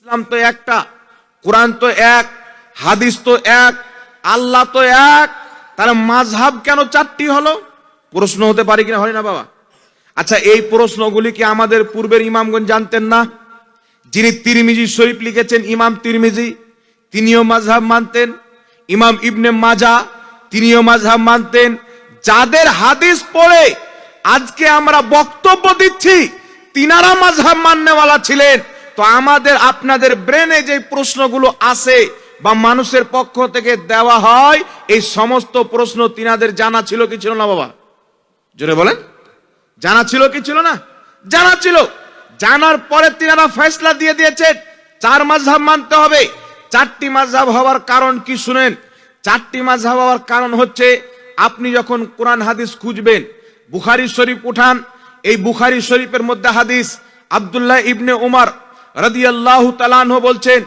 ইসলাম তো একটা, কোরআন তো এক, হাদিস তো এক, আল্লাহ তো এক, তাহলে মাযহাব কেন চারটি হলো? প্রশ্ন হতে পারে কিনা? হয় না বাবা? আচ্ছা, এই প্রশ্নগুলি কি আমাদের পূর্বের ইমামগণ জানতেন না? যিনি তিরমিজি শরীফ লিখেছেন, ইমাম তিরমিজি, তিনিও মাযহাব মানতেন। ইমাম ইবনে মাজা, তিনিও মাযহাব মানতেন। যাদের হাদিস পড়ে আজকে আমরা বক্তব্য দিচ্ছি, তিনারা মাযহাব মাননেওয়ালা ছিলেন। তো আমাদের আপনাদের ব্রেনে যে প্রশ্নগুলো আসে বা মানুষের পক্ষ থেকে দেওয়া হয়, এই সমস্ত প্রশ্ন তিনাদের জানা ছিল কি ছিল না বাবা? জোরে বলেন, জানা ছিল কি ছিল না? জানা ছিল। জানার পরে তিনারা ফয়সালা দিয়ে দিয়েছেন চার মাযহাব মানতে হবে। চারটি মাযহাব হওয়ার কারণ কি শুনেন। চারটি মাযহাব হওয়ার কারণ হচ্ছে, আপনি যখন কোরআন হাদিস খুঁজবেন, বুখারী শরীফ উঠান, এই বুখারী শরীফের মধ্যে হাদিস, আব্দুল্লাহ ইবনে উমর রাদিয়াল্লাহু তাআলা আনহু বলছেন,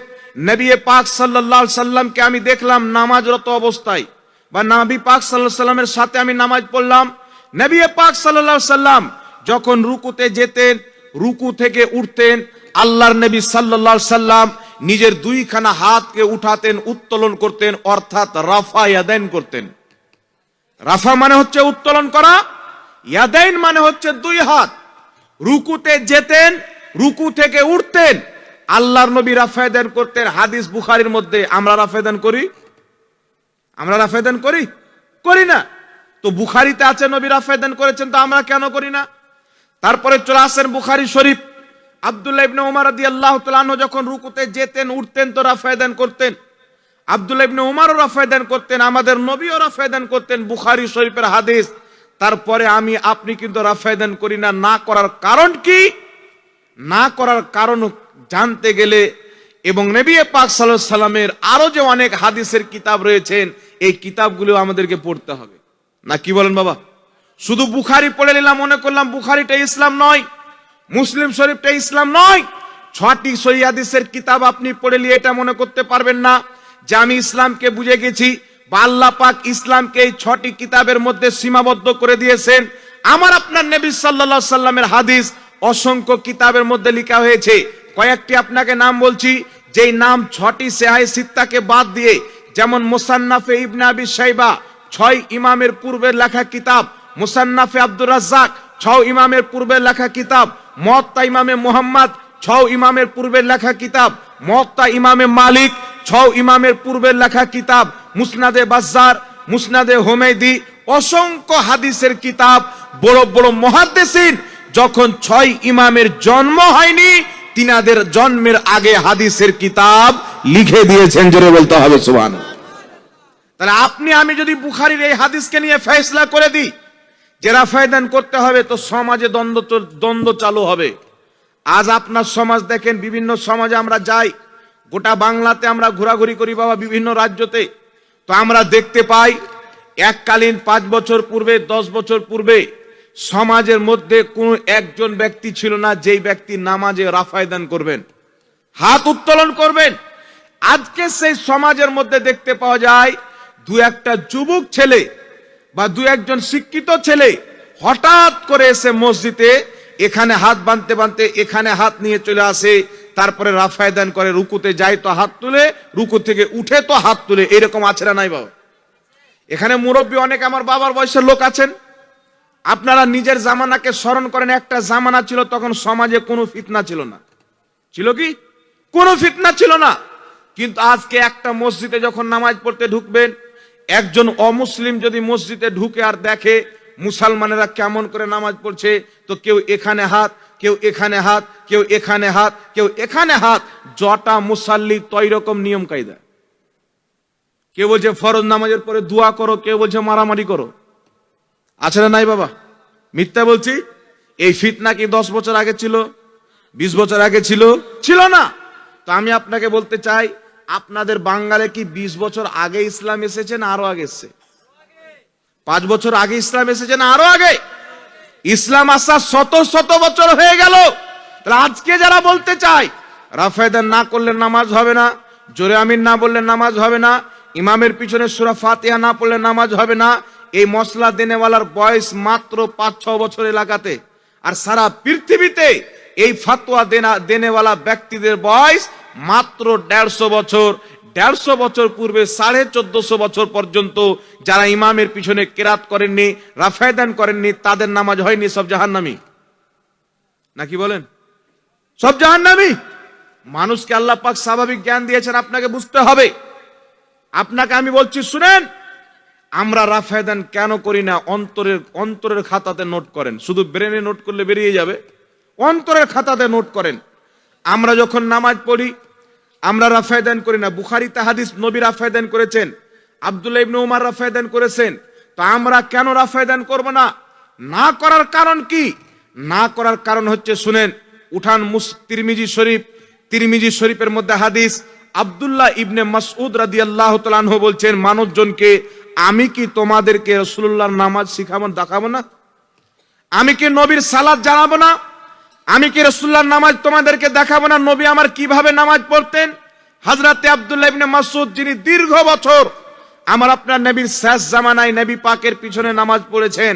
নবী পাক সাল্লাল্লাহু আলাইহি সাল্লামকে আমি দেখলাম নামাজরত অবস্থায়, বা নবী পাক সাল্লাল্লাহু আলাইহি সাল্লামের সাথে আমি নামাজ পড়লাম। নবী পাক সাল্লাল্লাহু আলাইহি সাল্লাম যখন রুকুতে যেতেন, রুকু থেকে উঠতেন, আল্লাহর নবী সাল্লাল্লাহু আলাইহি সাল্লাম নিজের দুইখানা হাতকে উঠাতেন, উত্তোলন করতেন, অর্থাৎ রাফা ইয়াদাইন করতেন। রাফা মানে হচ্ছে উত্তোলন করা, ইয়াদাইন মানে হচ্ছে দুই হাত। রুকুতে যেতেন, রুকু থেকে উঠতেন, আল্লাহর নবী রাফা ইয়াদাইন করতেন। হাদিস বুখারীর মধ্যে। আমরা রাফা ইয়াদাইন করি? আমরা রাফা ইয়াদাইন করি? করি না। তো বুখারীতে আছে নবী রাফা ইয়াদাইন করেছেন, তো আমরা কেন করি না? তারপরে চলে আসেন বুখারী শরীফ, আব্দুল্লাহ ইবনে উমর রাদিয়াল্লাহু তাআলা আনহু যখন রুকুতে যেতেন, উঠতেন, তো রাফা ইয়াদাইন করতেন। আব্দুল্লাহ ইবনে উমরও রাফা ইয়াদাইন করতেন, আমাদের নবীও রাফা ইয়াদাইন করতেন, বুখারী শরীফের হাদিস। তারপরে আমি আপনি কিন্তু রাফা ইয়াদাইন করি না। না করার কারণ কি? না করার কারণ জানতে গেলে, এবং নবী পাক সাল্লাল্লাহু আলাইহি সাল্লামের আরো যে অনেক হাদিসের কিতাব রয়েছেন, এই কিতাবগুলো আমাদেরকে পড়তে হবে। না কি বলেন বাবা? শুধু বুখারী পড়ে নিলাম, মনে করলাম বুখারীটা ইসলাম নয়, মুসলিম শরীফটা ইসলাম নয়। 6টি সহিহ হাদিসের কিতাব আপনি পড়ে নিয়ে এটা মনে করতে পারবেন না যে আমি ইসলামকে বুঝে গেছি, বা আল্লাহ পাক ইসলামকে এই 6টি কিতাবের মধ্যে সীমাবদ্ধ করে দিয়েছেন। আমার আপনার নবী সাল্লাল্লাহু আলাইহি সাল্লামের হাদিস অসংখ্য কিতাবের মধ্যে লেখা হয়েছে। কয়েকটি আপনাকে নাম বলছি, যেই নাম 6টি সহিহ সিত্তাকে বাদ দিয়ে, যেমন মুসান্নাফে ইবনে আবি শাইবা 6 ইমামের পূর্বের লেখা কিতাব, মুসান্নাফে আব্দুর রাজ্জাক 6 ইমামের পূর্বের লেখা কিতাব, মুওয়াত্তা ইমামে মুহাম্মদ 6 ইমামের পূর্বের লেখা কিতাব, মুওয়াত্তা ইমামে মালিক 6 ইমামের পূর্বের লেখা কিতাব, মুসনাদে বাজ্জার, মুসনাদে হুমায়দি, অসংখ্য হাদিসের কিতাব। বড় বড় মুহাদ্দিসিন যখন 6 ইমামের জন্ম হয়নি, তিনাদের জন্মের আগে হাদিসের কিতাব লিখে দিয়েছেন। জোরে বলতে হবে সুবহানাল্লাহ। তাহলে আপনি আমি যদি বুখারীর এই হাদিসকে নিয়ে ফয়সালা করে দিই যে রাফা ইয়াদাইন করতে হবে, তো সমাজে দ্বন্দ্ব চালু হবে। আজ আপনার সমাজ দেখেন, বিভিন্ন সমাজে আমরা যাই, গোটা বাংলাতে আমরা ঘোরাঘুরি করি বাবা, বিভিন্ন রাজ্যতে, তো আমরা দেখতে পাই এককালীন 5 বছর পূর্বে, 10 বছর পূর্বে সমাজের মধ্যে কোনো একজন ব্যক্তি ছিল না যেই ব্যক্তি নামাজে রাফা ইয়াদাইন করবেন, হাত উত্তোলন করবেন। আজকে সেই সমাজের মধ্যে দেখতে পাওয়া যায়, দু একটা যুবক ছেলে বা দু একজন শিক্ষিত ছেলে হঠাৎ করে এসে মসজিদে এখানে হাত বাঁধতে বাঁধতে এখানে হাত নিয়ে চলে আসে, তারপরে রাফা ইয়াদাইন করে, রুকুতে যায় তো হাত তুলে, রুকু থেকে উঠে তো হাত তুলে। এরকম আছে না নাই বাবা? এখানে মুরব্বী অনেক আমার বাবার বয়সের লোক আছেন। আপনারা নিজের জামানাকে স্মরণ করেন, একটা জামানা ছিল তখন সমাজে কোনো ফিতনা ছিল না। ছিল কি? কোনো ফিতনা ছিল না। কিন্তু আজকে একটা মসজিদে যখন নামাজ পড়তে ঢুকবেন, একজন অমুসলিম যদি মসজিদে ঢুকে আর দেখে মুসলমানেরা কেমন করে নামাজ পড়ছে, তো কেউ এখানে হাত, কেউ এখানে হাত, কেউ এখানে হাত, কেউ এখানে হাত, জটা মুসাল্লি তৈ রকম নিয়ম কায়দা। কেউ বলছে ফরজ নামাজের পরে দোয়া করো, কেউ বলছে মারামারি করো। আছে না নাই বাবা? মিথ্যা বলছি? এই ফিতনা কি 10 বছর আগে ছিল? 20 বছর আগে ছিল? ছিল না। তো আমি আপনাকে বলতে চাই, আপনাদের বাঙালি কি 20 বছর আগে ইসলাম এসেছে না আরো আগে এসেছে? 5 বছর আগে ইসলাম এসেছে না আরো আগে? ইসলাম আসা শত বছর হয়ে গেল। তাহলে আজকে যারা বলতে চায় রাফা ইয়াদাইন না করলে নামাজ হবে না, জোরে আমিন না বললে নামাজ হবে না, ইমামের পিছনে সূরা ফাতিহা না পড়লে নামাজ হবে না, এই মশলা দেনেওয়ালার বয়স মাত্র 5-6 বছর এলাকাতে, আর সারা পৃথিবীতে এই ফতোয়া দেনেওয়ালা ব্যক্তিদের বয়স মাত্র 150 বছর। 150 বছর পূর্বে 1450 বছর পর্যন্ত যারা ইমামের পিছনে কেরাত করেননি, রাফায়দান করেননি, তাদের নামাজ হয়নি, সব জাহান্নামী। নাকি বলেন? সব জাহান্নামী। মানুষকে আল্লাহ পাক স্বাভাবিক জ্ঞান দিয়েছেন, আপনাকে বুঝতে হবে। আপনাকে আমি বলছি শুনেন, আমরা রাফায়দান কেন করি না? অন্তরের খাতাতে নোট করেন। শুধু ব্রেনে নোট করলে বেরিয়ে যাবে, অন্তরের খাতাতে নোট করেন। আমরা যখন নামাজ পড়ি আমরা রাফায়দান করি না। বুখারীতে হাদিস, নবী রাফায়দান করেছেন, আব্দুল্লাহ ইবনে উমর রাফায়দান করেছেন। তো আমরা কেন রাফায়দান করব না? না করার কারণ কি? না করার কারণ হচ্ছে, শুনেন, উঠান তিরমিজি শরীফের মধ্যে হাদিস, আব্দুল্লাহ ইবনে মাসউদ রাদিয়াল্লাহু তাআলা আনহু বলছেন, মানুষজনকে আমি কি তোমাদেরকে রাসূলুল্লাহর নামাজ শিখাবো, দেখাবো না? আমি কি নবীর সালাত জানাবো না? আমি কি রাসূলুল্লাহর নামাজ তোমাদেরকে দেখাবো না? নবী আমার কিভাবে নামাজ পড়তেন? হযরতে আব্দুল্লাহ ইবনে মাসউদ, যিনি দীর্ঘ বছর আমার আপনার নবীর শেষ জামানায় নবী পাকের পিছনে নামাজ পড়েছেন,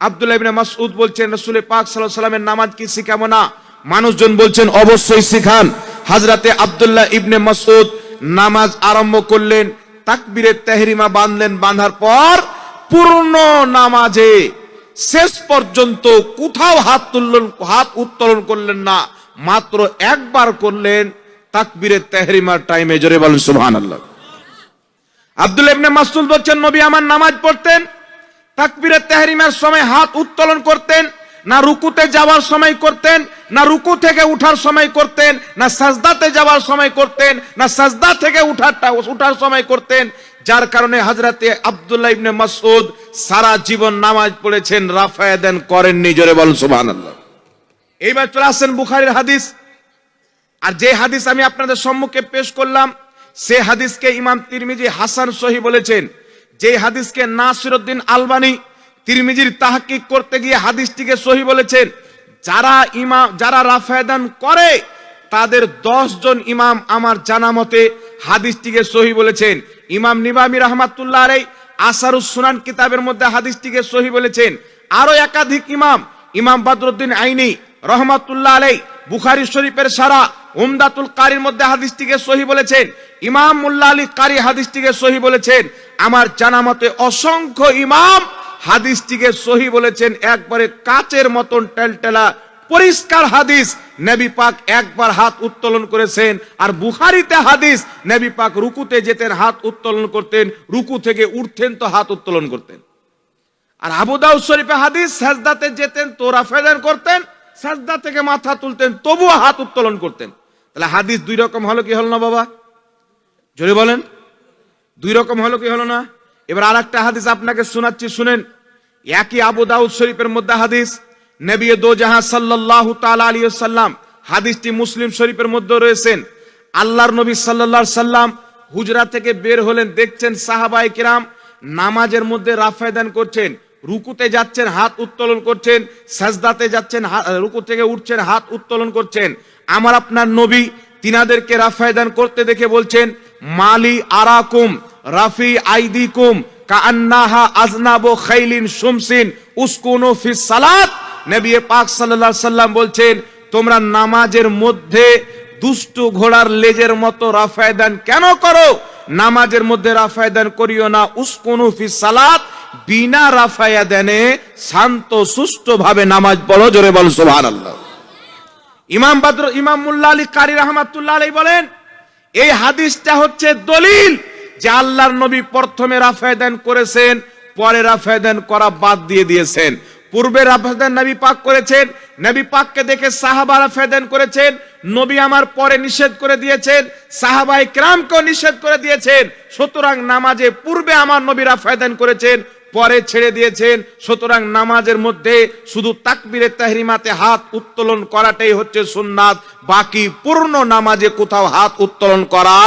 আব্দুল্লাহ ইবনে মাসউদ বলছেন, রাসূল পাক সাল্লাল্লাহু আলাইহি ওয়াসাল্লামের নামাজ কি শিখাবো না? মানুষজন বলছেন অবশ্যই শিখান। হযরতে আব্দুল্লাহ ইবনে মাসউদ নামাজ আরম্ভ করলেন, তাকবীরে তাহরিমা বাঁধলেন। বাঁধার পর পূর্ণ নামাজে শেষ পর্যন্ত কোথাও হাত উত্তোলন করলেন না, মাত্র একবার করলেন তাকবীরে তাহরিমার টাইমে। জোরে বলেন সুবহানাল্লাহ। আব্দুল্লাহ ইবনে মাসউদ বলছেন, নবী আমার নামাজ পড়তেন, তাকবীরে তাহরিমার সময় হাত উত্তোলন করতেন না, রুকুতে যাওয়ার সময় করতেন না, রুকু থেকে উঠার সময় করতেন না, সাজদাতে যাওয়ার সময় করতেন না, সাজদা থেকে উঠার সময় করতেন। যার কারণে হযরতে আব্দুল্লাহ ইবনে মাসউদ সারা জীবন নামাজ পড়েছেন, রাফায়দান করেননি। জোরে বলেন সুবহানাল্লাহ। এইবার চলে আসেন বুখারীর হাদিস। আর যে হাদিস আমি আপনাদের সম্মুখে পেশ করলাম, সে হাদিসকে ইমাম তিরমিজি হাসান সহিহ বলেছেন। যে হাদিসকে নাসিরউদ্দিন আলবানী তিরমিজির তাহকিক করতে গিয়ে হাদিসটিকে সহিহ বলেছেন। যারা রাফায়দান করে তাদের 10 জন ইমাম আমার জানা মতে হাদিসটিকে সহিহ বলেছেন। ইমাম নিবামী রাহমাতুল্লাহ আলাইহি আসারুস সুনান কিতাবের মধ্যে হাদিসটিকে সহিহ বলেছেন। আরো একাধিক ইমাম বদরুদ্দিন আইনি রাহমাতুল্লাহ আলাইহি বুখারী শরীফের সারা উমদাতুল কারীর মধ্যে হাদিসটিকে সহিহ বলেছেন। ইমাম মুল্লা আলী কারী হাদিসটিকে সহিহ বলেছেন। আমার জানা মতে অসংখ্য ইমাম হাদিসটিকে সহিহ বলেছেন। একবারে কাচের মতন টেলটেলা পরিষ্কার হাদিস। নবী পাক একবার হাত উত্তোলন করেছেন। আর বুখারীতে হাদিস, নবী পাক রুকুতে যেতেন হাত উত্তোলন করতেন, রুকু থেকে উঠতেন তো হাত উত্তোলন করতেন। আর আবু দাউদ শরীফে হাদিস, সাজদাতে যেতেন তো রাফায়দান করতেন, সাজদা থেকে মাথা তুলতেন তবুও হাত উত্তোলন করতেন। তাহলে হাদিস দুই রকম হলো কি হলো না বাবা? জোরে বলেন, দুই রকম হলো কি হলো না? এবার আরেকটা হাদিস আপনাকে শোনাচ্ছি, শুনেন। একই আবু দাউদ শরীফের মধ্যে হাদিস, নবী দো জাহান সাল্লাল্লাহু তাআলা আলাইহি ওয়াসাল্লাম, হাদিসটি মুসলিম শরীফের মধ্যে রয়েছেন। আল্লাহর নবী সাল্লাল্লাহু আলাইহি সাল্লাম হুজরা থেকে বের হলেন, দেখছেন সাহাবায়ে কিরাম নামাজের মধ্যে রাফায়দান করছেন, রুকুতে যাচ্ছেন হাত উত্তোলন করছেন, সাজদাতে যাচ্ছেন রুকু থেকে উঠছেন হাত উত্তোলন করছেন। আমার আপনার নবী তিনাদেরকে রাফায়দান করতে দেখে বলছেন, মালি আরাকুম রাফি আইদিকুম কাআন্নাহা আজনাবু খাইলিন শুমসিন উসকুনু ফিস সালাত। নবী পাক সাল্লাল্লাহু আলাইহি সাল্লাম বলছেন, তোমরা নামাজের মধ্যে দুষ্টু ঘোড়ার লেজের মতো রাফায়দান কেন করো? নামাজের মধ্যে রাফায়দান করিও না। উসকুনু ফিস সালাত, বিনা রাফায়দানে শান্ত সুষ্ঠু ভাবে নামাজ পড়ো। জোরে বল সুবহানাল্লাহ। ইমাম মুল্লা আলী কারী রাহমাতুল্লাহ আলাইহি বলেন, এই হাদিসটা হচ্ছে দলিল যে আল্লাহর নবী প্রথমে রাফায়দান করেছেন, পরে রাফায়দান করা বাদ দিয়ে দিয়েছেন। পূর্বে রাফায়দান নবী পাক করেছেন, নবী পাককে দেখে সাহাবা রাফায়দান করেছেন, নবী আমার পরে নিষেধ করে দিয়েছেন, সাহাবায়ে কিরামকেও নিষেধ করে দিয়েছেন। সুতরাং নামাজে পূর্বে আমার নবী রাফায়দান করেছেন, পরে ছেড়ে দিয়েছেন। সুতরাং নামাজের মধ্যে শুধু তাকবীরে তাহরিমাতে হাত উত্তোলন করাটাই হচ্ছে সুন্নাত, বাকি পূর্ণ নামাজে কোথাও হাত উত্তোলন করা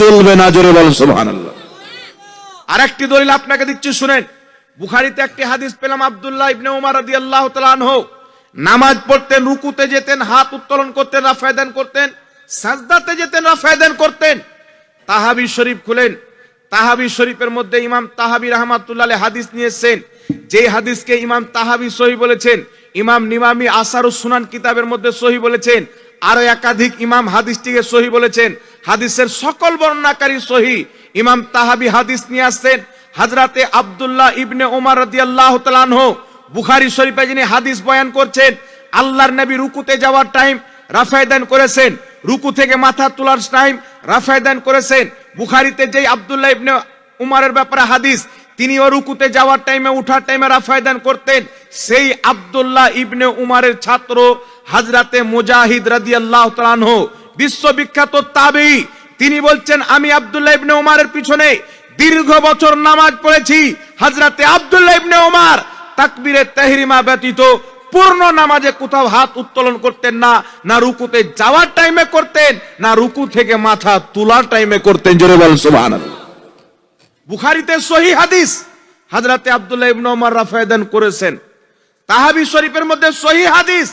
চলবে না। জোরে বলেন সুবহানাল্লাহ। আরেকটি দলিল আপনাকে দিচ্ছি, শুনেন। বুখারীতে একটি হাদিস পেলাম, আব্দুল্লাহ ইবনে উমর রাদিয়াল্লাহু তাআলা আনহু নামাজ পড়তেন, রুকুতে যেতেন হাত উত্তোলন করতেন, রাফায়দান করতেন, সাজদাতে যেতেন রাফায়দান করতেন। তাহাবি শরীফ খুলেন, তাহাবি শরীফের মধ্যে ইমাম তাহাবি রাহমাতুল্লাহ আলাইহি হাদিস নিয়েছেন। যে হাদিসকে ইমাম তাহাবি সহিহ বলেছেন, ইমাম নিমামি আসারুস সুনান কিতাবের মধ্যে সহিহ বলেছেন। আরো একাধিক ইমাম হাদিসটিকে সহি বলেছেন। হাদিসের সকল বর্ণনাকারী সহি। ইমাম তাহাবি হাদিস নিয়ে আসছেন, হযরতে আব্দুল্লাহ ইবনে ওমর রাদিয়াল্লাহু তাআলা আনহু বুখারী শরীফে যিনি হাদিস বয়ান করছেন, আল্লাহর নবী রুকুতে যাওয়ার টাইম রাফায়ে দান করেছেন, রুকু থেকে মাথা তোলার টাইম রাফায়ে দান করেছেন। বুখারীতে যেই আব্দুল্লাহ ইবনে উমরের ব্যাপারে হাদিস, তিনিও রুকুতে যাওয়ার টাইমে উঠার টাইমে রাফায়ে দান করতেন। সেই আব্দুল্লাহ ইবনে উমরের ছাত্র হযরতে মুজাহিদ রাদিয়াল্লাহু তাআলা আনহু বিশ্ববিখ্যাত তাবেঈ, তিনি বলছেন আমি আব্দুল্লাহ ইবনে উমরের পিছনে দীর্ঘ বছর নামাজ পড়েছি। হযরতে আব্দুল্লাহ ইবনে উমর তাকবীরে তাহরিমা ব্যতীত পূর্ণ নামাজে কোথাও হাত উত্তোলন করতেন না, না রুকুতে যাওয়ার টাইমে করতেন, না রুকু থেকে মাথা তোলার টাইমে করতেন। জোরে বল সুবহানাল্লাহ। বুখারীতে সহিহ হাদিস, হযরতে আব্দুল্লাহ ইবনে উমর রাফায়ে দান করেছেন। তাহাবি শরীফের মধ্যে সহিহ হাদিস,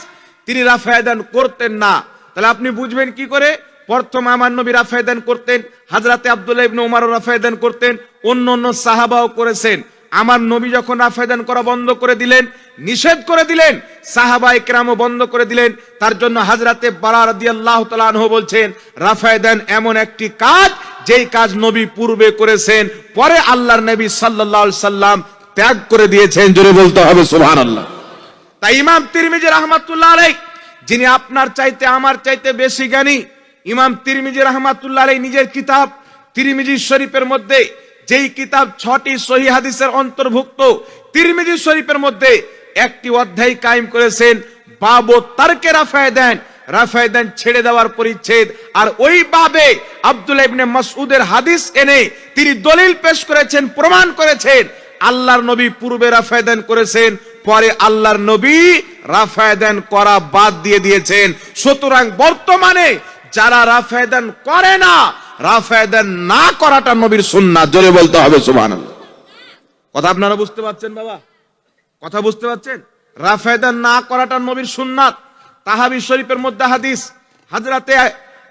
তিনি রাফায়ে দান করতেন না। তাহলে আপনি বুঝবেন কি করে? প্রথম আমার নবী রাফায়ে দান করতেন, হযরতে আব্দুল্লাহ ইবনে উমর রাফায়ে দান করতেন, অন্য সাহাবাও করেছেন। আমার নবী যখন রাফায়ে দান করা বন্ধ করে দিলেন, নিষেধ করে দিলেন, সাহাবায়ে কেরামও বন্ধ করে দিলেন। তার জন্য হযরতে বারা রাদিয়াল্লাহু তাআলা আনহু বলছেন, রাফায়ে দান এমন একটি কাজ যেই কাজ নবী পূর্বে করেছেন, পরে আল্লাহর নবী সাল্লাল্লাহু আলাইহি সাল্লাম ত্যাগ করে দিয়েছেন। জোরে বলতে হবে সুবহানাল্লাহ। তাই ইমাম তিরমিজি রাহমাতুল্লাহ আলাইহি, যিনি আপনার চাইতে আমার চাইতে বেশি জ্ঞানী, ইমাম তিরমিজি রাহমাতুল্লাহ আলাইহি নিজের কিতাব তিরমিজি শরীফের মধ্যে, যেই কিতাব 6টি সহিহ হাদিসের অন্তর্ভুক্ত, তিরমিজি শরীফের মধ্যে একটি অধ্যায় কায়েম করেছেন বাবু তারকে রাফায়ে দান, রাফায়ে দান ছেড়ে দেওয়ার পরিচ্ছেদ। আর ওই বাবে আব্দুল্লাহ ইবনে মাসউদের হাদিস এনে তিনি দলিল পেশ করেছেন, প্রমাণ করেছেন আল্লাহর নবী পূর্বে রাফায়ে দান করেছেন, পরে আল্লাহর নবী রাফায়ে দান করা বাদ দিয়ে দিয়েছেন। সুতরাং বর্তমানে যারা রাফায়ে দান করে না, রাফায়ে দান না করাটা নবীর সুন্নাত। জোরে বলতে হবে সুবহানাল্লাহ। কথা আপনারা বুঝতে পারছেন বাবা? কথা বুঝতে পারছেন? রাফায়ে দান না করাটা নবীর সুন্নাত। তাহাবি শরীফের মধ্যে হাদিস, হযরতে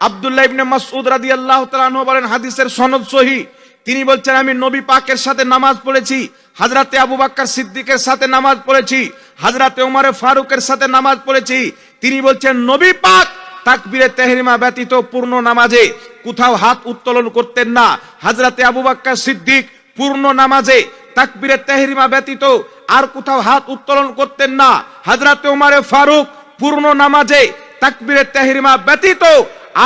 আব্দুল্লাহ ইবনে মাসউদ রাদিয়াল্লাহু তাআলা আনহু বলেন, হাদিসের সনদ সহিহ, তিনি বলছেন আমি নবী পাকের সাথে নামাজ পড়েছি, হযরতে আবু বকর সিদ্দিকের সাথে নামাজ পড়েছি, হযরতে ওমর ফারুকের সাথে নামাজ পড়েছি। তিনি বলছেন নবী পাক তাকবীরে তাহরিমা ব্যতীত পূর্ণ নামাজে কোথাও হাত উত্তোলন করতেন না। হযরতে আবু বকর সিদ্দিক পূর্ণ নামাজে তাকবীরে তাহরিমা ব্যতীত আর কোথাও হাত উত্তোলন করতেন না। হযরতে ওমর ফারুক পূর্ণ নামাজে তাকবীরে তাহরিমা ব্যতীত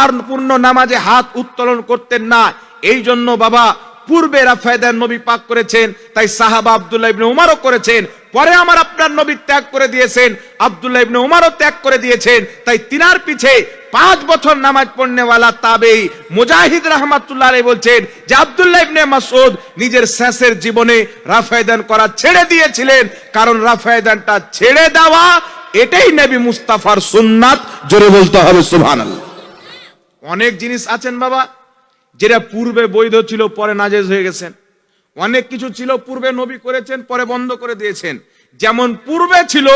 আর পূর্ণ নামাজে হাত উত্তোলন করতেন না। এই জন্য বাবা পূর্বে রাফায়ে দান নবী পাক করেছেন, তাই সাহাবা আব্দুল্লাহ ইবনে উমরও করেছেন, পরে আমার আপনার নবী ত্যাগ করে দিয়েছেন, আব্দুল্লাহ ইবনে উমরও ত্যাগ করে দিয়েছেন। তাই তিনার পিছে 5 বছর নামাজ পড়নেওয়ালা তাবেঈ মুজাহিদ রাহমাতুল্লাহ আলাইহি বলছেন যে আব্দুল্লাহ ইবনে মাসউদ নিজের শেষের জীবনে রাফায়ে দান করা ছেড়ে দিয়েছিলেন, কারণ রাফায়ে দানটা ছেড়ে দেওয়া এটাই নবী মুস্তাফার সুন্নাত। জোরে বলতে হবে সুবহানাল্লাহ। অনেক জিনিস আছেন বাবা যেটা পূর্বে বৈধ ছিল, পরে নাজেজ হয়ে গেছেন। অনেক কিছু ছিল পূর্বে নবী করেছেন, পরে বন্ধ করে দিয়েছেন। যেমন পূর্বে ছিল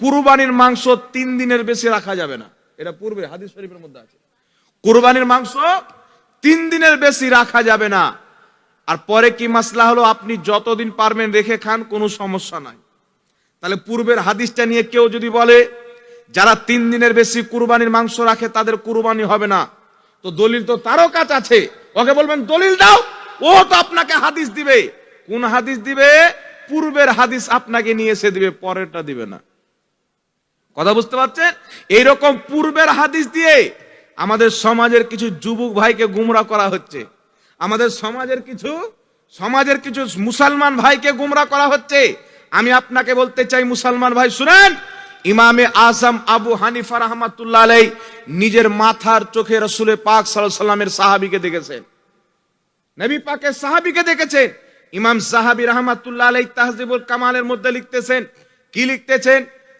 কুরবানির মাংস 3 দিনের বেশি রাখা যাবে না, এটা পূর্বে হাদিস শরীফের মধ্যে আছে। কুরবানির মাংস 3 দিনের বেশি রাখা যাবে না। আর পরে কি মাসলা হলো, আপনি যতদিন পারবেন রেখে খান, কোনো সমস্যা নাই। তাহলে পূর্বের হাদিসটা নিয়ে কেউ যদি বলে যারা 3 দিনের বেশি কুরবানির মাংস রাখে তাদের কুরবানি হবে না, তো দলিল তো তারও কাছে আছে, ওকে বলবেন দলিল দাও, ও তো আপনাকে হাদিস দিবে। কোন হাদিস দিবে? পূর্বের হাদিস আপনাকে নিয়ে এসে দিবে, পরেরটা দিবে না। কথা বুঝতে পারছেন? এইরকম পূর্বের হাদিস দিয়ে আমাদের সমাজের কিছু যুবক ভাইকে গুমরাহ করা হচ্ছে, আমাদের সমাজের কিছু মুসলমান ভাইকে গুমরাহ করা হচ্ছে। আমি আপনাকে বলতে চাই মুসলমান ভাই শুনেন, ইমামে আজম আবু হানিফা রাহমাতুল্লাহ আলাইহি নিজের মাথার চোখে রাসূল পাক সাল্লাল্লাহু আলাইহি ওয়াসাল্লামের সাহাবীকে দেখেছেন, নবী পাকের সাহাবীকে দেখেছেন। ইমাম সাহাবী রাহমাতুল্লাহ আলাইহি তাহজিবুল কামালের মধ্যে লিখতেছেন, কি লিখতেছেন?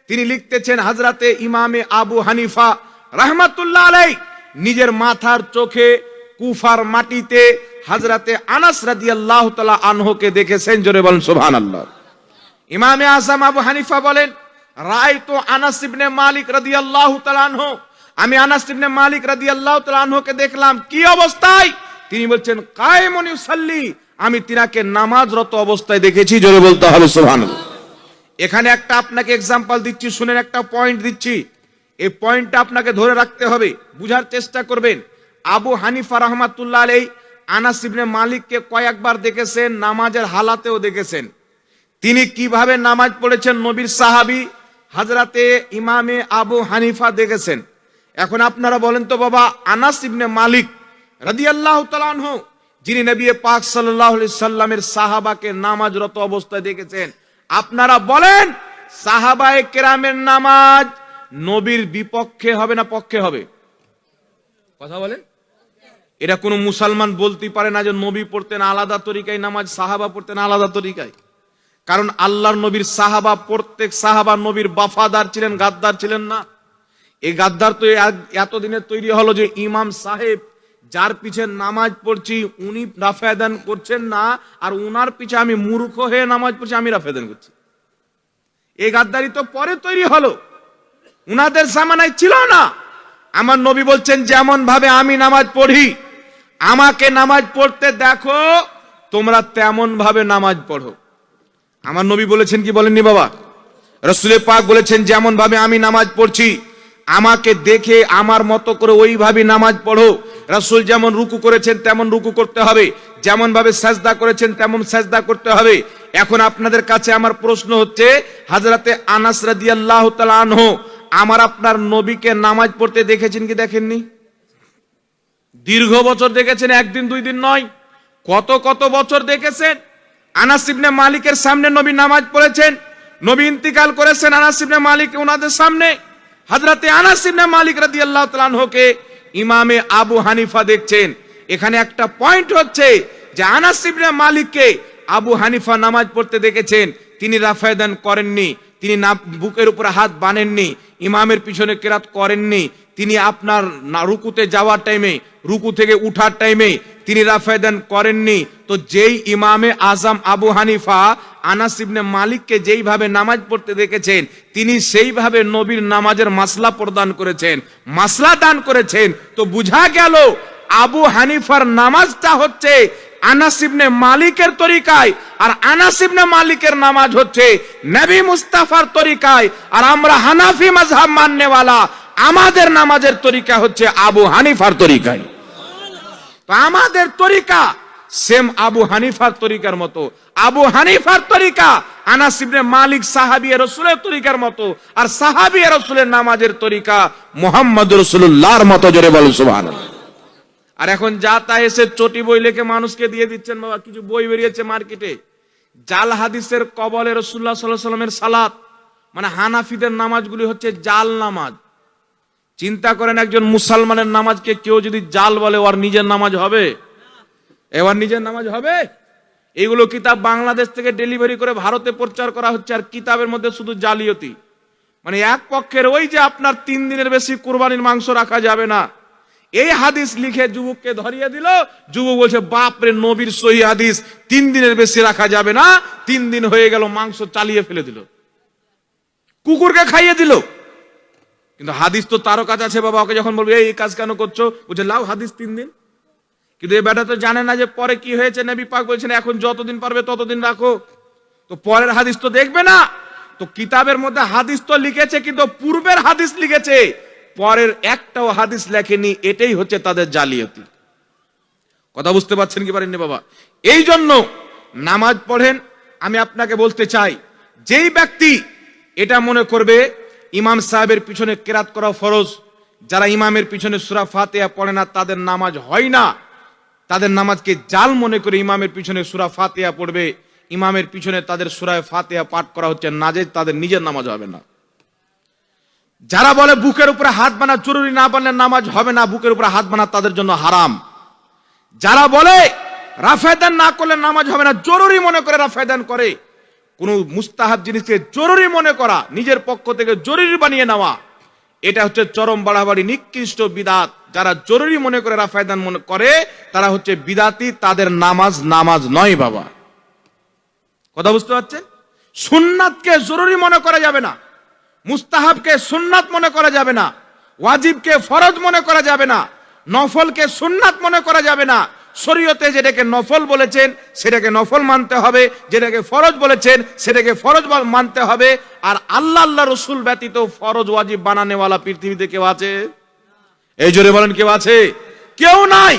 তিনি লিখতেছেন হযরতে ইমামে আবু হানিফা রাহমাতুল্লাহ আলাইহি নিজের মাথার চোখে কুফার মাটিতে হযরতে আনাস রাদিয়াল্লাহু তাআলা আনহুকে দেখেছেন। জোরে বলেন সুবহানাল্লাহ। ইমামে আজম আবু হানিফা বলেন, রাআইতু আনাস ইবনে মালিক রাদিয়াল্লাহু তাআলা আনহু, আমি আনাস ইবনে মালিক রাদিয়াল্লাহু তাআলা আনহুকে দেখলাম কি অবস্থায়? তিনি বলছেন কায়েমুন ইউসাল্লি, আমি তিনাকে নামাজরত অবস্থায় দেখেছি। জোরে বলতে হবে সুবহানাল্লাহ। এখানে একটা আপনাকে एग्जांपल দিচ্ছি, শুনেন, একটা পয়েন্ট দিচ্ছি। এই পয়েন্টটা আপনাকে ধরে রাখতে হবে, বুঝার চেষ্টা করবেন। আবু হানিফা রাহমাতুল্লাহ আলাইহি আনাস ইবনে মালিককে কয়েকবার দেখেছেন, নামাজের হালাতেও দেখেছেন। তিনি কিভাবে নামাজ পড়েছেন নবীর সাহাবী হযরতে ইমামে আবু হানিফা দেখেছেন। এখন আপনারা বলেন তো বাবা, আনাস ইবনে মালিক রাদিয়াল্লাহু তাআলা আনহু, যিনি নবী পাক সাল্লাল্লাহু আলাইহি সাল্লামের সাহাবাকে নামাজরত অবস্থায় দেখেছেন, আপনারা বলেন সাহাবায়ে কেরামের নামাজ নবীর বিপক্ষে হবে না পক্ষে হবে? কথা বলেন। এটা কোনো মুসলমান বলতে পারে না যে নবী পড়তেন আলাদা তরিকায় নামাজ, সাহাবা পড়তেন আলাদা তরিকায়। কারণ আল্লাহর নবীর সাহাবা, প্রত্যেক সাহাবা নবীর বাফাদার ছিলেন, গাদ্দার ছিলেন না। এই গাদ্দার তো এতদিনে তৈরি হলো যে ইমাম সাহেব যার পিছে নামাজ পড়ছি উনি রাফেদান করছেন না, আর উনার পিছে আমি মূর্খ হয়ে নামাজ পড়ছি, আমি রাফেদান করছি। এই গাদ্দারি তো পরে তৈরি হলো, উনাদের জামানায় ছিল না। আমার নবী বলছেন যেমন ভাবে আমি নামাজ পড়ি, আমাকে নামাজ পড়তে দেখো, তোমরা তেমন ভাবে নামাজ পড়ো। আমার নবী বলেছেন কি বলেননি বাবা? রাসূল পাক বলেছেন যেমন ভাবে আমি নামাজ পড়ছি, আমাকে দেখে আমার মতো করে ওইভাবে নামাজ পড়ো। রাসূল যেমন রুকু করেছেন তেমন রুকু করতে হবে, যেমন ভাবে সাজদা করেছেন তেমন সাজদা করতে হবে। এখন আপনাদের কাছে আমার প্রশ্ন হচ্ছে, হযরতে আনাস রাদিয়াল্লাহু তাআলা আনহু আমার আপনার নবীকে নামাজ পড়তে দেখেছেন কি দেখেননি? দীর্ঘ বছর দেখেছেন, একদিন দুই দিন নয়, কত কত বছর দেখেছেন। আনাস ইবনে মালিকের সামনে নবী নামাজ পড়েছেন, নবী ইন্তিকাল করেছেন, আনাস ইবনে মালিক ওনাদের সামনে। হযরতে আনাস ইবনে মালিক রাদিয়াল্লাহু তাআলা আনহুকে ইমামে আবু হানিফা দেখছেন। এখানে একটা পয়েন্ট হচ্ছে যে আনাস ইবনে মালিককে আবু হানিফা নামাজ পড়তে দেখেছেন, তিনি রাফায়দান করেননি, তিনি বুকের উপরে হাত বাঁধেননি, ইমামের পিছনে কেরাত করেননি, তিনি আপনার রুকুতে যাওয়ার টাইমে, রুকু থেকে উঠার টাইমে তিনি রাফায়দান করেননি। তো যেই ইমামে আজম আবু হানিফা আনাস ইবনে মালিককে যেইভাবে নামাজ পড়তে দেখেছেন, তিনি সেইভাবে নবীর নামাজের মাসলা প্রদান করেছেন, মাসলা দান করেছেন। তো বুঝা গেল আবু হানিফার নামাজটা হচ্ছে আনাস ইবনে মালিকের তরিকায়, আর আনাস ইবনে মালিকের নামাজ হচ্ছে নবী মুস্তাফার তরিকায়। আর আমরা হানাফি মাযহাব মাননেওয়ালা, আমাদের নামাজের তরিকা হচ্ছে আবু হানিফার তরিকায়। তো আমাদের তরিকা সেম আবু হানিফার তরিকার মতো। আবু হানিফার তরিকা আনাস ইবনে মালিক সাহাবী রাসূলের তরিকার মতো, আর সাহাবী রাসূলের নামাজের তরিকা মুহাম্মদুর রাসূলুল্লাহর মতো। জোরে বলো সুবহানাল্লাহ। আর এখন যা তা এসে চটি বই লিখে মানুষকে দিয়ে দিচ্ছেন বাবা। কিছু বই বেরিয়েছে মার্কেটে, জাল হাদিসের কবলে রাসূলুল্লাহ সাল্লাল্লাহু আলাইহি ওয়াসাল্লামের সালাত, মানে হানাফিদের নামাজগুলি হচ্ছে জাল নামাজ। চিন্তা করেন, একজন মুসলমানের নামাজকে কেউ যদি জাল বলে, ওর নিজের নামাজ হবে? এবার নিজের নামাজ হবে? এইগুলো কিতাব বাংলাদেশ থেকে ডেলিভারি করে ভারতে প্রচার করা হচ্ছে, আর কিতাবের মধ্যে শুধু জালিয়াতি। মানে এক পক্ষের ওই যে আপনার 3 দিনের বেশি কুরবানির মাংস রাখা যাবে না, এই হাদিস লিখে যুবককে ধরিয়ে দিল। যুবক বলছে বাপরে, নবীর সহি হাদিস 3 দিনের বেশি রাখা যাবে না। 3 দিন হয়ে গেল, মাংস চালিয়ে ফেলে দিল, কুকুরকে খাইয়ে দিল। কিন্তু হাদিস তো তারও কাজ আছে বাবা। ওকে যখন বলবে এই কাজ কেন করছো, বলছে লাও হাদিস 3 দিন। কিন্তু এই বেটা তো জানে না যে পরে কি হয়েছে। নবী পাক বলছেন এখন যতদিন পারবে ততদিন রাখো। তো পরের হাদিস তো দেখবে না। তো কিতাবের মধ্যে হাদিস তো লিখেছে, কিন্তু পূর্বের হাদিস লিখেছে, পরের একটাও হাদিস লেখেনি। এটাই হচ্ছে তাদের জালিয়াতি। কথা বুঝতে পারছেন কি পারেননি বাবা? এই জন্য নামাজ পড়েন। আমি আপনাকে বলতে চাই, যেই ব্যক্তি এটা মনে করবে ইমাম সাহেবের পিছনে কেরাত করা ফরজ, যারা ইমামের পিছনে সূরা ফাতিহা পড়ে না তাদের নামাজ হয় না, তাদের নামাজকে জাল মনে করে ইমামের পিছনে সূরা ফাতিহা পড়বে, ইমামের পিছনে তাদের সূরা ফাতিহা পাঠ করা হচ্ছে নাজেজ, তাদের নিজের নামাজ হবে না। যারা বলে বুকের উপরে হাত বানা জরুরি, না বানলে নামাজ হবে না, বুকের উপরে হাত বানা তাদের জন্য হারাম। যারা বলে রাফেদান না করলে নামাজ হবে না, জরুরি মনে করে রাফেদান করে, কোন মুস্তাহাব জিনিসকে জরুরি মনে করা, নিজের পক্ষ থেকে জরুরি বানিয়ে নেওয়া, এটা হচ্ছে চরম বাড়াবাড়ি, নিকৃষ্ট বিদাত। যারা জরুরি মনে করে রাফায়দান মনে করে তারা হচ্ছে বিদাতি, তাদের নামাজ নামাজ নয় বাবা। কথা বুঝতে পারছেন? সুন্নাতকে জরুরি মনে করা যাবে না, মুস্তাহাবকে সুন্নাত মনে করা যাবে না, ওয়াজিবকে ফরজ মনে করা যাবে না, নফলকে সুন্নাত মনে করা যাবে না, শরীয়তে যেটাকে নফল বলেছেন সেটাকে নফল মানতে হবে, যেটাকে ফরজ বলেছেন সেটাকে ফরজ মানতে হবে। আর আল্লাহ রসুল ব্যতীত ফরজ ওয়াজিব বানানেওয়ালা পৃথিবীতে কেউ আছে? এই জোরে বলেন, কেউ আছে? কেউ নাই।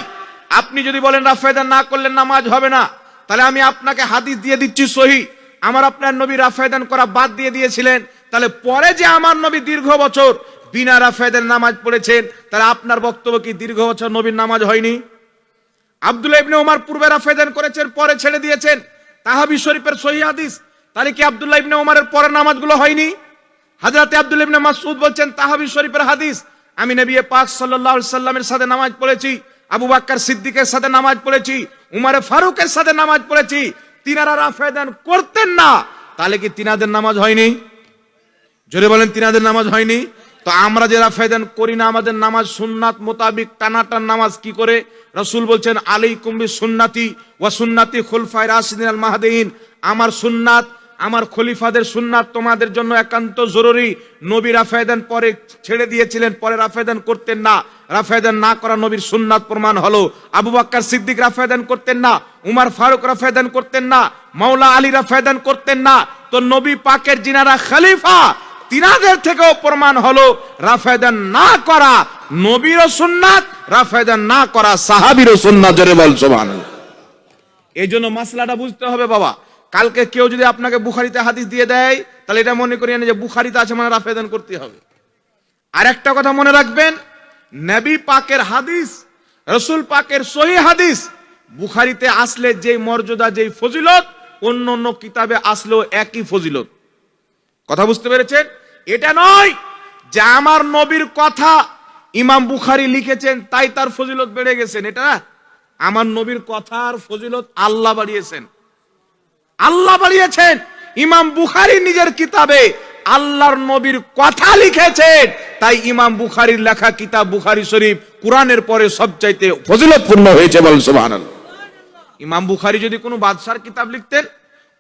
আপনি যদি বলেন রাফায়েদান না করলে নামাজ হবে না, তাহলে আমি আপনাকে হাদিস দিয়ে দিচ্ছি সহি, আমার আপনার নবী রাফায়েদান করা বাদ দিয়ে দিয়েছিলেন। তাহলে পরে যে আমার নবী দীর্ঘ বছর বিনা রাফায়েদান নামাজ পড়েছেন, তাহলে আপনার বক্তব্য কি দীর্ঘ বছর নবীর নামাজ হয়নি? আব্দুল্লাহ ইবনে ওমর পূর্বে রাফায়েদান করেছেন, পরে ছেড়ে দিয়েছেন, তাহাবি শরীফের সহি হাদিস। তাহলে কি আব্দুল্লাহ ইবনে ওমরের পরের নামাজগুলো হয়নি? হযরত আব্দুল্লাহ ইবনে মাসউদ বলছেন, তাহাবি শরীফের হাদিস, আমি নবী পাক সাল্লাল্লাহু আলাইহি সাল্লামের সাথে নামাজ পড়েছি, আবু বকর সিদ্দিকের সাথে নামাজ পড়েছি, উমর ফারুকের সাথে নামাজ পড়েছি, তিনারা রাফায়েদান করতেন না। তাহলে কি তিনাদের নামাজ হয়নি? জোরে বলেন, তিনাদের নামাজ হয়নি? তো আমরা যে রাফায়েদান করি না, আমাদের নামাজ সুন্নাত মোতাবিক টানাটান নামাজ কি করে? রাসূল বলছেন, আলাইকুম বিসুন্নতি ওয়া সুন্নতি খুলফায়ে রাশিদিন আল মাহদিয়িন, আমার সুন্নাত, আমার খলিফাদের সুন্নাত তোমাদের জন্য একান্ত জরুরি। নবী রাফায়েদান পরে ছেড়ে দিয়েছিলেন, পরে রাফায়েদান করতেন না, রাফায়েদান না করা নবীর সুন্নাত প্রমাণ হলো। আবু বকর সিদ্দিক রাফায়েদান করতেন না, উমর ফারুক রাফায়েদান করতেন না, মাওলা আলী রাফায়েদান করতেন না। তো নবী পাকের যিনারা খলিফা, তিনাদের থেকেও প্রমাণ হলো রাফায়েদান না করা নবীরও সুন্নাত, রাফায়েদান না করা সাহাবীরও সুন্নাত। জোরে বল সুবহানাল্লাহ। এই জন্য মাসলাটা বুঝতে হবে বাবা। কালকে কেউ যদি আপনাকে বুখারীতে হাদিস দিয়ে দেয়, তাহলে এটা মনে করিয়েন যে বুখারীতে আছে মানে রাফায়েদান করতে হবে। আর একটা কথা মনে রাখবেন, নবী পাকের হাদিস, রাসূল পাকের সহিহ হাদিস বুখারীতে আসলে যেই মর্যাদা, যেই ফজিলত, অন্য অন্য কিতাবে আসলেও একই ফজিলত। কথা বুঝতে পেরেছেন? এটা নয় যে আমার নবীর কথা ইমাম বুখারী লিখেছেন তাই তার ফজিলত বেড়ে গেছেন। এটা আমার নবীর কথার ফজিলত আল্লাহ বাড়িয়েছেন, আল্লাহ বাড়িয়েছেন। ইমাম বুখারী নিজের কিতাবে আল্লাহর নবীর কথা লিখেছেন, তাই ইমাম বুখারীর লেখা কিতাব বুখারী শরীফ কুরআনের পরে সবচাইতে ফজিলতপূর্ণ হয়েছে। বল সুবহানাল্লাহ। ইমাম বুখারী যদি কোনো বাদশার কিতাব লিখতেন,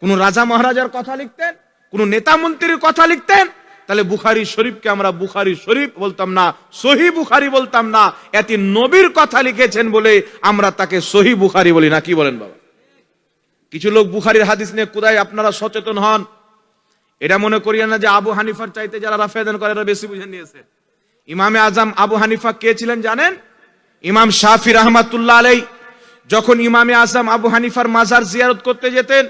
কোনো রাজা মহারাজার কথা লিখতেন, কোন নেতা মন্ত্রীর কথা লিখতেন, তাহলে বুখারী শরীফকে আমরা বুখারী শরীফ বলতাম না, সহিহ বুখারী বলতাম না। এতে নবীর কথা লিখেছেন বলে আমরা তাকে সহিহ বুখারী বলি না। কি বলেন বাবা? কিছু লোক বুখারীর হাদিস নিয়ে কোদায়, আপনারা সচেতন হন। এটা মনে করিয়েন না যে আবু হানিফার চাইতে যারা রাফায়েদান করে এরা বেশি বুঝে নিয়েছে। ইমামে আজম আবু হানিফা কে ছিলেন জানেন? ইমাম শাফি রাহমাতুল্লাহ আলাইহি যখন ইমামে আজম আবু হানিফার মাজার জিয়ারত করতে যেতেন,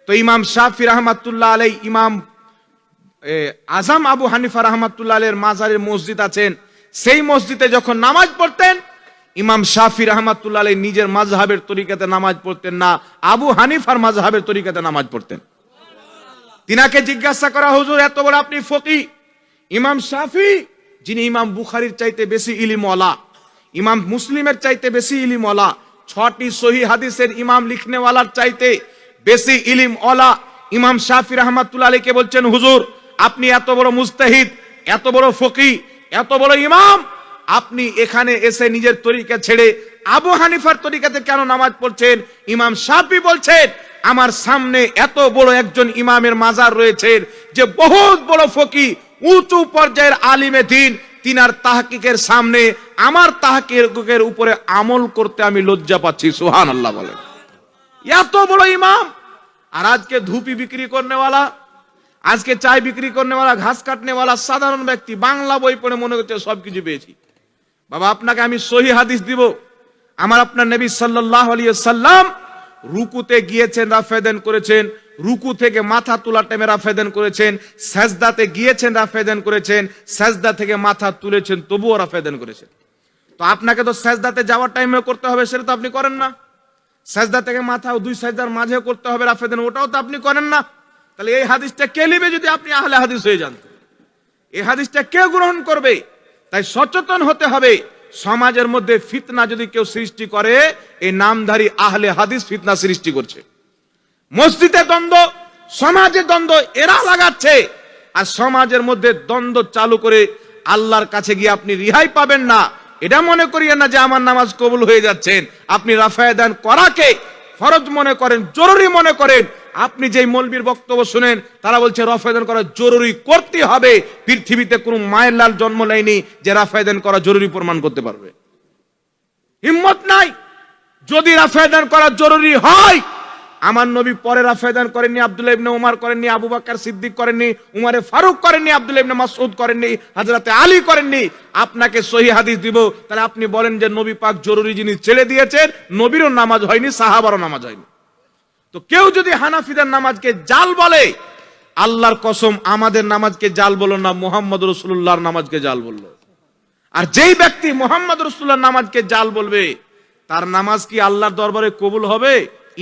তো ইমাম শাফি রাহমাতুল্লাহ আলাইহি, ইমাম আজম আবু হানিফা রাহমাতুল্লাহ আলাইহির মাজারের মসজিদ আছেন, সেই মসজিদে যখন নামাজ পড়তেন, ইমাম শাফি রাহমাতুল্লাহ আলাইহি নিজের মাযহাবের তরিকাতে নামাজ পড়তেন না, আবু হানিফার মাযহাবের তরিকাতে নামাজ পড়তেন। তিনাকে জিজ্ঞাসা করা, হুজুর এত বড় আপনি ফকি, ইমাম শাফি যিনি ইমাম বুখারীর চাইতে বেশি ইলমওয়ালা, ইমাম মুসলিমের চাইতে বেশি ইলমওয়ালা, 6টি সহিহ হাদিসের ইমাম লিখনেওয়ালার চাইতে বেশি ইলমওয়ালা ইমাম শাফি রাহমাতুল্লাহ আলাইহিকে বলছেন, হুজুর আপনি এত বড় মুজতাহিদ, এত বড় ফকি, এত বড় ইমাম, আপনি এখানে এসে নিজের তরিকা ছেড়ে আবু হানিফার তরিকাতে কেন নামাজ পড়ছেন? ইমাম শাফি বলছেন, আমার সামনে এত বড় একজন ইমামের মাজার রয়েছেন যে বহুত বড় ফকি, উঁচু পর্যায়ের আলিমে দ্বীন, তিনার তাহকিকের সামনে আমার তাহকিকের উপরে আমল করতে আমি লজ্জা পাচ্ছি। সুবহানাল্লাহ বলেন। এত বড় ইমাম, আর আজকে ধুপি বিক্রি করনেওয়ালা, আজকে চায় বিক্রি করনেওয়ালা, ঘাস কাটনেওয়ালা সাধারণ ব্যক্তি বাংলা বই পড়ে মনে করছে সবকিছু পেয়েছি। বাবা আপনাকে আমি সহিহ হাদিস দিব, আমার আপনার নবী সাল্লাল্লাহু আলাইহি ওয়াসাল্লাম রুকুতে গিয়েছেন, রাফায়েদান করেছেন, রুকু থেকে মাথা তোলা টাইমে রাফায়েদান করেছেন, সাজদাতে গিয়েছেন রাফায়েদান করেছেন, সাজদা থেকে মাথা তুলেছেন তবুও রাফায়েদান করেছেন। তো আপনাকে তো সাজদাতে যাওয়ার টাইমে করতে হবে, সেটা তো আপনি করেন না। সাজদা থেকে মাথা দুই সাজদার মাঝে করতে হবে রাফায়েদান, ওটাও তো আপনি করেন না। তাহলে এই হাদিসটা কে নেবে যদি আপনি আহলে হাদিস হয়ে যান? এই হাদিসটা কে গ্রহণ করবে? তাই সচেতন হতে হবে। সমাজের মধ্যে ফিতনা যদি কেউ সৃষ্টি করে, এই নামধারী আহলে হাদিস ফিতনা সৃষ্টি করছে। মসজিদে দ্বন্দ্ব, সমাজে দ্বন্দ্ব এরা লাগাচ্ছে, আর সমাজের মধ্যে দ্বন্দ্ব চালু করে আল্লাহর কাছে গিয়ে আপনি রিহাই পাবেন না। এটা মনে করিয়েন না যে আমার নামাজ কবুল হয়ে যাচ্ছেন। আপনি রাফায়েদান করাকে ফরজ মনে করেন, জরুরি মনে করেন। আপনি যেই মৌলবীর বক্তব্য শুনেন, তারা বলছে রাফায়েদান করা জরুরি করতে হবে। পৃথিবীতে কোনো মায়ের লাল জন্ম নেয়নি যে রাফায়েদান করা জরুরি প্রমাণ করতে পারবে। হিম্মত নাই। যদি রাফে দান করা জরুরি হয়, আমার নবী পরে রাফে দান করেননি, আব্দুল্লাহ ইবনে উমর করেননি, আবু বকর সিদ্দিক করেননি, উমরে ফারুক করেননি, আব্দুল্লাহ ইবনে মাসউদ করেননি, হযরতে আলী করেননি। আপনাকে সহিহ হাদিস দিব, তাহলে আপনি বলেন যে নবী পাক জরুরি জিনিস ছেড়ে দিয়েছেন, নবীরও নামাজ হয়নি, সাহাবারও নামাজ হয়নি। তো কেউ যদি হানাফিদের নামাজকে জাল বলে, আল্লাহর কসম আমাদের নামাজকে জাল বলো না, মুহাম্মদ রাসূলুল্লাহর নামাজকে জাল বললো। আর যেই ব্যক্তি মুহাম্মদ রাসূলুল্লাহর নামাজকে জাল বলবে, তার নামাজ কি আল্লাহর দরবারে কবুল হবে?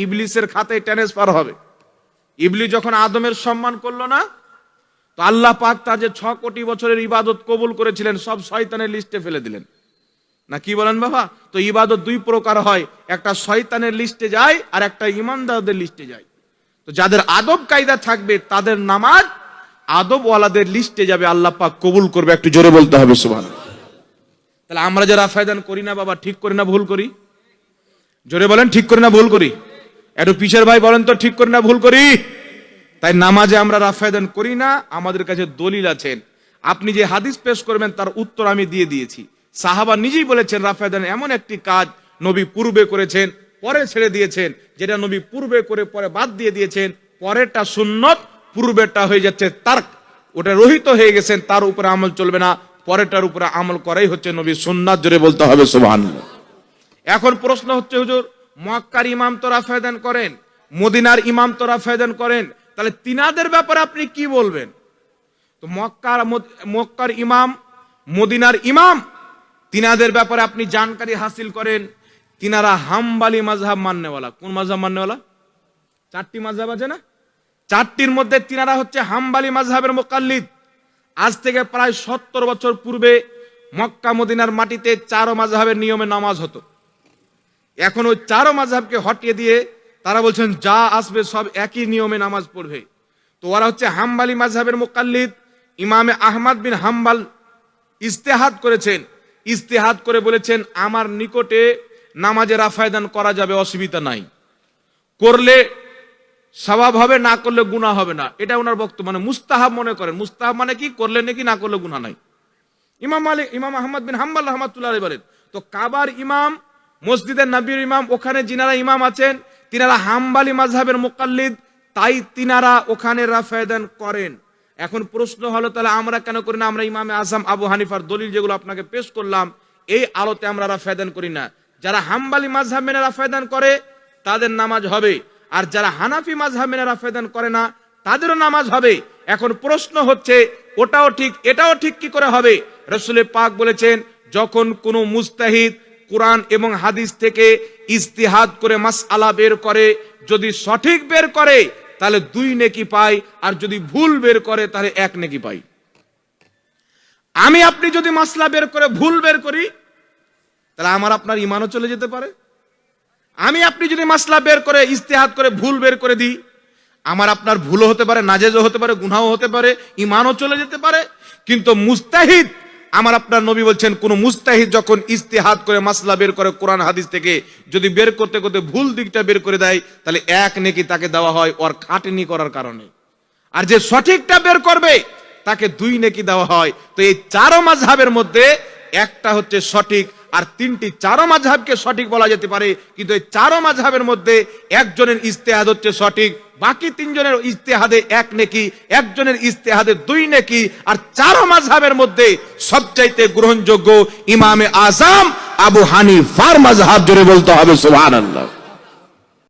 ইবলিসের খাতায় ট্রান্সফার হবে। ইবলিস যখন আদমের সম্মান করলো না, তো আল্লাহ পাক তার যে 6 কোটি বছরের ইবাদত কবুল করেছিলেন সব শয়তানের লিস্টে ফেলে দিলেন। না কি বলেন বাবা? তো ইবাদত দুই প্রকার হয়, একটা শয়তানের লিস্টে যায় আর একটা ইমানদারদের লিস্টে যায়। তো যাদের আদব কায়দা থাকবে তাদের নামাজ আদব ওয়ালাদের লিস্টে যাবে, আল্লাহ পাক কবুল করবে। একটু জোরে বলতে হবে সুবহানাল্লাহ। তাহলে আমরা যারা রাফে দান করি না বাবা, ঠিক করি না ভুল করি? জোরে বলেন, ঠিক করি না ভুল করি? একটু পিছের ভাই বলেন তো, ঠিক করি না ভুল করি? তাই নামাজে আমরা রাফে দান করি না, আমাদের কাছে দলিল আছেন। আপনি যে হাদিস পেশ করবেন তার উত্তর আমি দিয়ে দিয়েছি। সাহাবা নিজেই বলেছেন রাফে দান এমন একটি কাজ নবী পূর্বে করেছেন, পরে ছেড়ে দিয়েছেন। যেটা নবী পূর্বে করে পরে বাদ দিয়ে দিয়েছেন, পরেরটা সুন্নত, পূর্বেরটা হয়ে যাচ্ছে তারক, ওটা রহিত হয়ে গেছেন, তার উপরে আমল চলবে না, পরেরটার উপরে আমল করাই হচ্ছে নবীর সুন্নাত। জোরে বলতে হবে সুবহানাল্লাহ। এখন প্রশ্ন হচ্ছে, হুজুর মক্কার ইমাম তো রাফে দান করেন, মদিনার ইমাম তো রাফে দান করেন, তাহলে তিনাদের ব্যাপারে আপনি কি বলবেন? তো মক্কার ইমাম, মদিনার ইমাম, তিনাদের ব্যাপারে আপনি জানকারি হাসিল করেন। তিনারা হাম্বলি মাযহাব মাননেওয়ালা। কোন মাযহাব মাননেওয়ালা? 4টি মাযহাব আছে না? 4টির মধ্যে তিনারা হচ্ছে হাম্বলি মাযহাবের মুকাল্লিদ। আজ থেকে প্রায় 70 বছর পূর্বে মক্কা মদিনার মাটিতে 4 মাযহাবের নিয়মে নামাজ হতো। এখন ওই 4 মাযহাবকে হটিয়ে দিয়ে তারা বলছেন যা আসবে সব একই নিয়মে নামাজ পড়বে। তো ওরা হচ্ছে হাম্বলি মাযহাবের মুকাল্লিদ। ইমামে আহমদ বিন হাম্বল ইজতিহাদ করেছেন, ইজতিহাদ করে বলেছেন আমার নিকটে নামাজে রাফে দান করা যাবে, অসুবিধা নাই, করলে সওয়াব হবে, না করলে গুনাহ হবে না। এটা ওনার বক্তব্য, মানে মুস্তাহাব মনে করেন। মুস্তাহাব মানে কি? করলে নাকি, না করলে গুনাহ নাই। ইমাম আহমদ বিন হাম্বল রাহমাতুল্লাহ আলাইহি বলেন, তো কাবার ইমাম, মসজিদের নবীর ইমাম, ওখানে যিনারা ইমাম আছেন তিনারা হাম্বলি মাযহাবের মুকাল্লিদ, তাই তিনারা ওখানে রাফে দান করেন। এখন প্রশ্ন হলো তাহলে আমরা কেন করি না? আমরা ইমামে আযম আবু হানিফার দলিল যেগুলো আপনাকে পেশ করলাম এই আলোতে আমরা রাফে দান করি না। যারা হাম্বলি মাযহাব মেনে রাফে দান করে তাদের নামাজ হবে, আর যারা হানাফি মাযহাব মেনে রাফে দান করে না তাদেরও নামাজ হবে। এখন প্রশ্ন হচ্ছে ওটাও ঠিক এটাও ঠিক কি করে হবে? রাসূল পাক বলেছেন যখন কোনো মুজতাহিদ কুরআন এবং হাদিস থেকে ইজতিহাদ করে মাসআলা বের করে, যদি সঠিক বের করে তাহলে 2 নেকি পায়, আর যদি ভুল বের করে তাহলে 1 নেকি পায়। আমি আপনি যদি মাসলা বের করে ভুল বের করি তাহলে আমার আপনার ঈমানও চলে যেতে পারে। আমি আপনি যদি মাসলা বের করে ইজতিহাদ করে ভুল বের করে দিই, আমার আপনার ভুলও হতে পারে, নাজেজও হতে পারে, গুনাহও হতে পারে, ঈমানও চলে যেতে পারে। কিন্তু মুজতাহিদ, আমার আপনার নবী বলছেন কোন মুজতাহিদ যখন ইজতিহাদ করে মাসলা বের করে কোরআন হাদিস থেকে, যদি বের করতে করতে ভুল দিকটা বের করে দেয় তাহলে 1 নেকি তাকে দেওয়া হয় ওর খাটনি করার কারণে, আর যে সঠিকটা বের করবে তাকে 2 নেকি দেওয়া হয়। তো এই 4 মাযহাবের মধ্যে একটা হচ্ছে সঠিক, আর 3টি 4 মাযহাবকে সঠিক বলা যেতে পারে, কিন্তু এই 4 মাযহাবের মধ্যে একজনের ইজতিহাদ হচ্ছে সঠিক, বাকি 3 জনের ইজতিহাদে 1 নেকি, একজনের ইজতিহাদে 2 নেকি। আর 4 মাযহাবের মধ্যে সবচাইতে গ্রহণযোগ্য ইমামে আযম আবু হানিফার মাযহাব। জোরে বলতে হবে সুবহানাল্লাহ।